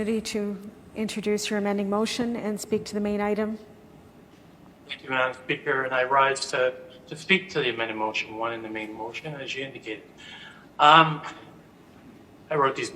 To introduce your amending motion and speak to the main item. Thank you, Madam Speaker, and I rise to speak to the amended motion, one in the main motion, as you indicated. I wrote these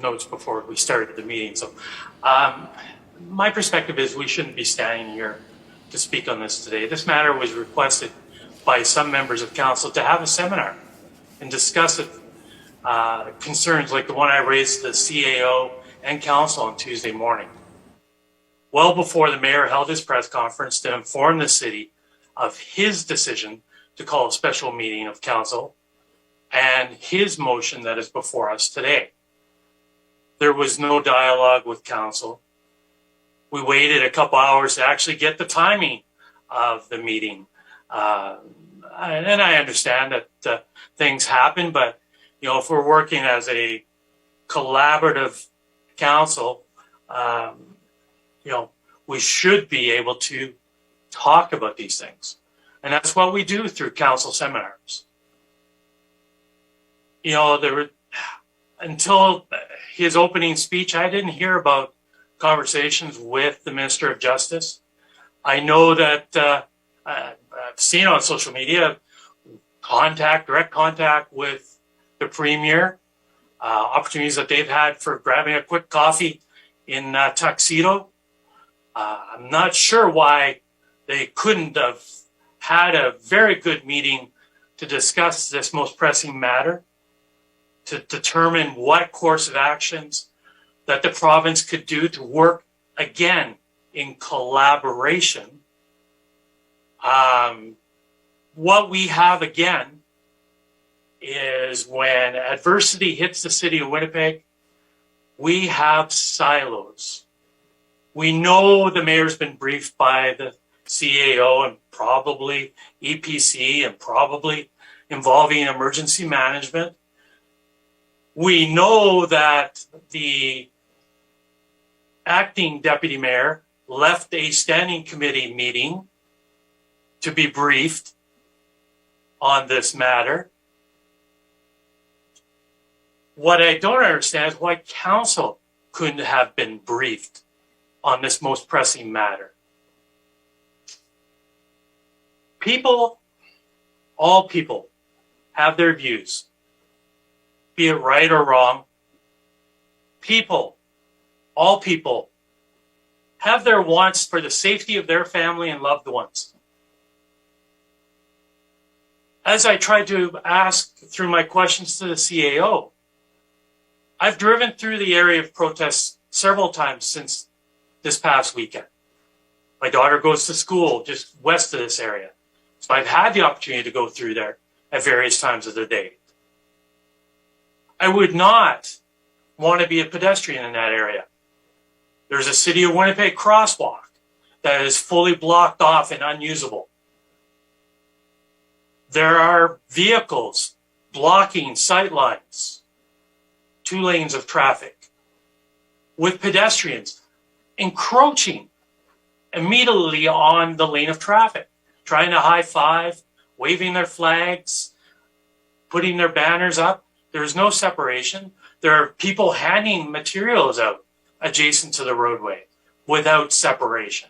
notes before we started the meeting, so my perspective is we shouldn't be standing here to speak on this today. This matter was requested by some members of council to have a seminar and discuss it, concerns like the one I raised to the CAO and council on Tuesday morning, well before the mayor held his press conference to inform the city of his decision to call a special meeting of council and his motion that is before us today. There was no dialogue with council. We waited a couple hours to actually get the timing of the meeting. And I understand that things happen, but you know, if we're working as a collaborative council, you know, we should be able to talk about these things. And that's what we do through council seminars. You know, until his opening speech, I didn't hear about conversations with the Minister of Justice. I know that I've seen on social media direct contact with the Premier, opportunities that they've had for grabbing a quick coffee in Tuxedo. I'm not sure why they couldn't have had a very good meeting to discuss this most pressing matter, to determine what course of actions that the province could do to work again in collaboration. What we have again is when adversity hits the city of Winnipeg, we have silos. We know the mayor's been briefed by the CAO and probably EPC and probably involving emergency management. We know that the acting deputy mayor left a standing committee meeting to be briefed on this matter. What I don't understand is why council couldn't have been briefed on this most pressing matter. People, all people, have their views, be it right or wrong. People, all people, have their wants for the safety of their family and loved ones. As I tried to ask through my questions to the CAO, I've driven through the area of protests several times since this past weekend. My daughter goes to school just west of this area, so I've had the opportunity to go through there at various times of the day. I would not want to be a pedestrian in that area. There's a City of Winnipeg crosswalk that is fully blocked off and unusable. There are vehicles blocking sightlines, 2 lanes of traffic, with pedestrians encroaching immediately on the lane of traffic, trying to high five, waving their flags, putting their banners up. There is no separation. There are people handing materials out adjacent to the roadway without separation.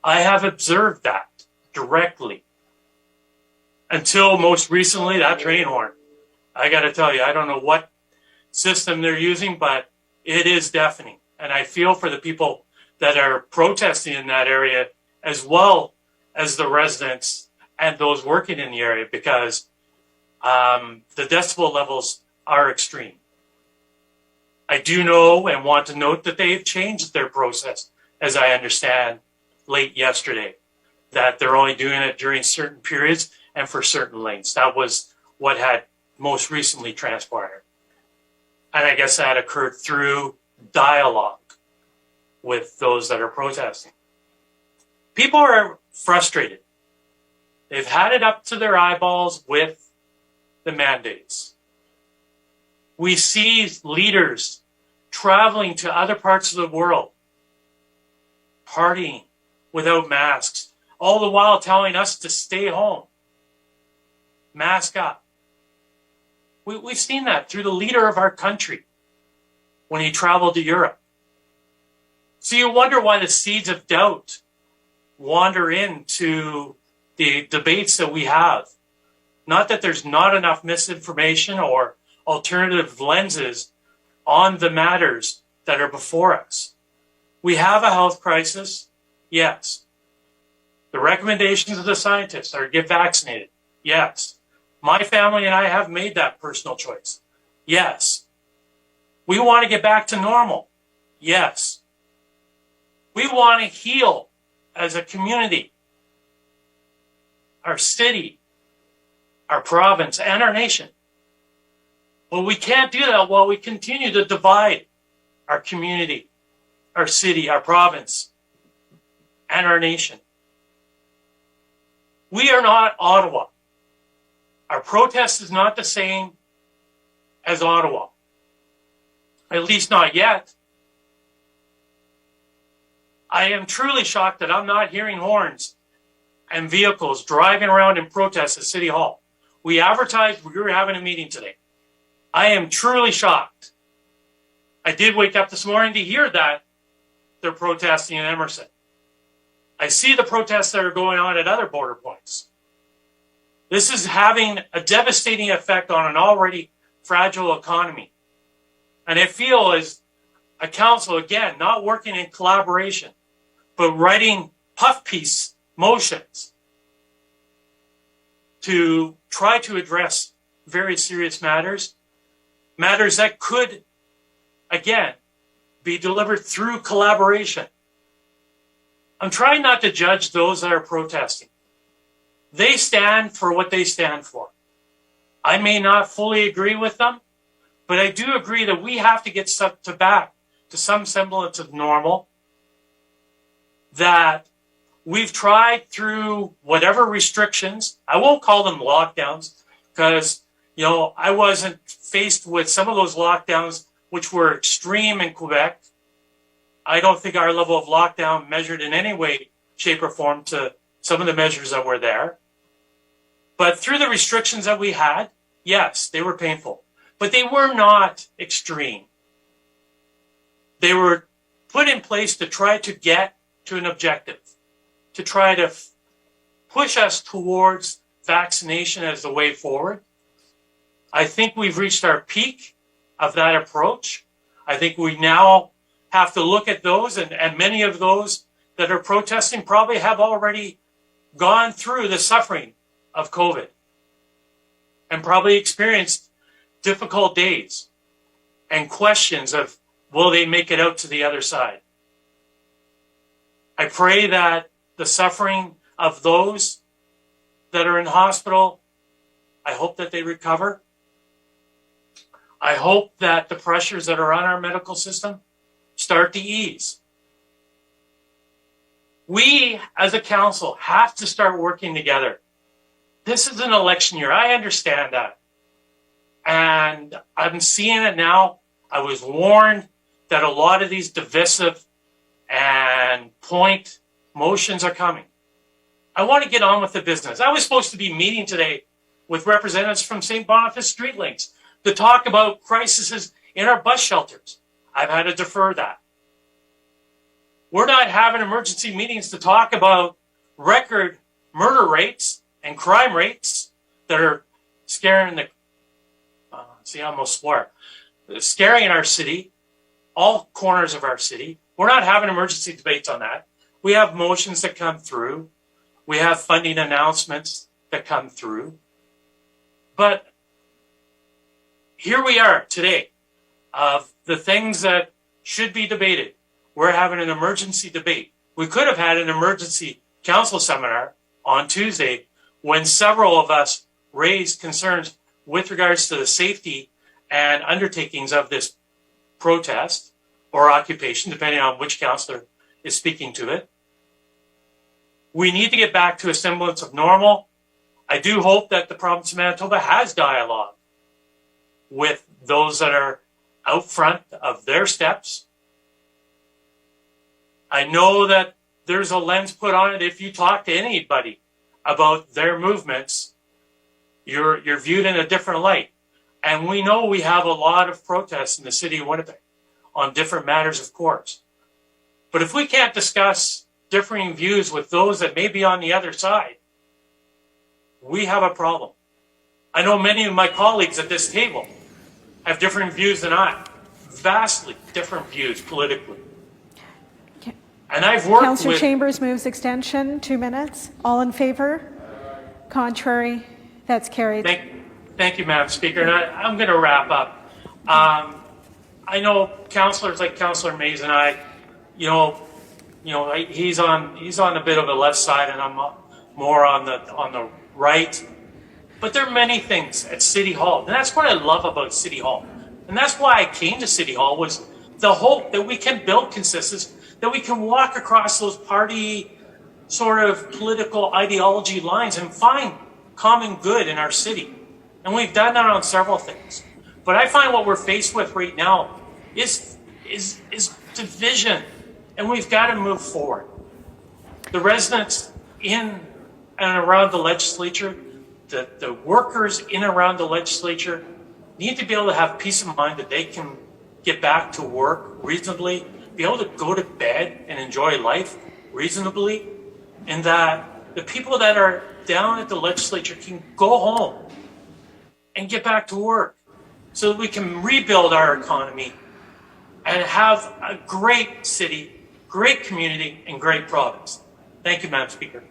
I have observed that directly until most recently that train horn. I got to tell you, I don't know what system they're using, but it is deafening. And I feel for the people that are protesting in that area, as well as the residents and those working in the area, because the decibel levels are extreme. I do know and want to note that they've changed their process, as I understand, late yesterday, that they're only doing it during certain periods and for certain lanes. That was what had most recently transpired. And I guess that occurred through dialogue with those that are protesting. People are frustrated. They've had it up to their eyeballs with the mandates. We see leaders traveling to other parts of the world, partying without masks, all the while telling us to stay home, mask up. We've seen that through the leader of our country when he traveled to Europe. So you wonder why the seeds of doubt wander into the debates that we have. Not that there's not enough misinformation or alternative lenses on the matters that are before us. We have a health crisis, yes. The recommendations of the scientists are get vaccinated, yes. My family and I have made that personal choice, yes. We want to get back to normal, yes. We want to heal as a community, our city, our province, and our nation. But we can't do that while we continue to divide our community, our city, our province, and our nation. We are not Ottawa. Our protest is not the same as Ottawa. At least not yet. I am truly shocked that I'm not hearing horns and vehicles driving around in protest at City Hall. We advertised we were having a meeting today. I am truly shocked. I did wake up this morning to hear that they're protesting in Emerson. I see the protests that are going on at other border points. This is having a devastating effect on an already fragile economy. And I feel as a council, again, not working in collaboration, but writing puff piece motions to try to address very serious matters that could, again, be delivered through collaboration. I'm trying not to judge those that are protesting. They stand for what they stand for. I may not fully agree with them, but I do agree that we have to get back to some semblance of normal, that we've tried through whatever restrictions. I won't call them lockdowns because, I wasn't faced with some of those lockdowns which were extreme in Quebec. I don't think our level of lockdown measured in any way, shape, or form to some of the measures that were there. But through the restrictions that we had, yes, they were painful, but they were not extreme. They were put in place to try to get to an objective, to try to push us towards vaccination as the way forward. I think we've reached our peak of that approach. I think we now have to look at those, and many of those that are protesting probably have already gone through the suffering of COVID and probably experienced difficult days and questions of, will they make it out to the other side? I pray that the suffering of those that are in hospital, I hope that they recover. I hope that the pressures that are on our medical system start to ease. We, as a council, have to start working together. This is an election year. I understand that. And I'm seeing it now. I was warned that a lot of these divisive and point motions are coming. I want to get on with the business. I was supposed to be meeting today with representatives from St. Boniface Street Links to talk about crises in our bus shelters. I've had to defer that. We're not having emergency meetings to talk about record murder rates and crime rates that are scaring scaring our city, all corners of our city. We're not having emergency debates on that. We have motions that come through. We have funding announcements that come through. But here we are today of the things that should be debated. We're having an emergency debate. We could have had an emergency council seminar on Tuesday when several of us raised concerns with regards to the safety and undertakings of this protest or occupation, depending on which councillor is speaking to it. We need to get back to a semblance of normal. I do hope that the province of Manitoba has dialogue with those that are out front of their steps. I know that there's a lens put on it. If you talk to anybody about their movements, you're viewed in a different light. And we know we have a lot of protests in the city of Winnipeg on different matters, of course. But if we can't discuss differing views with those that may be on the other side, we have a problem. I know many of my colleagues at this table have different views than I, vastly different views politically. Okay. And I've worked Councillor with... Chambers moves extension, 2 minutes. All in favor? Contrary? That's carried. Thank you, Madam Speaker. And I'm going to wrap up. I know councillors like Councillor Mays and I, he's on a bit of a left side, and I'm more on the right. But there are many things at City Hall, and that's what I love about City Hall. And that's why I came to City Hall, was the hope that we can build consensus, that we can walk across those party sort of political ideology lines and find common good in our city. And we've done that on several things. But I find what we're faced with right now is division, and we've got to move forward. The residents in and around the legislature, the workers in and around the legislature need to be able to have peace of mind that they can get back to work reasonably, be able to go to bed and enjoy life reasonably, and that the people that are down at the legislature can go home and get back to work so that we can rebuild our economy and have a great city, great community, and great province. Thank you, Madam Speaker.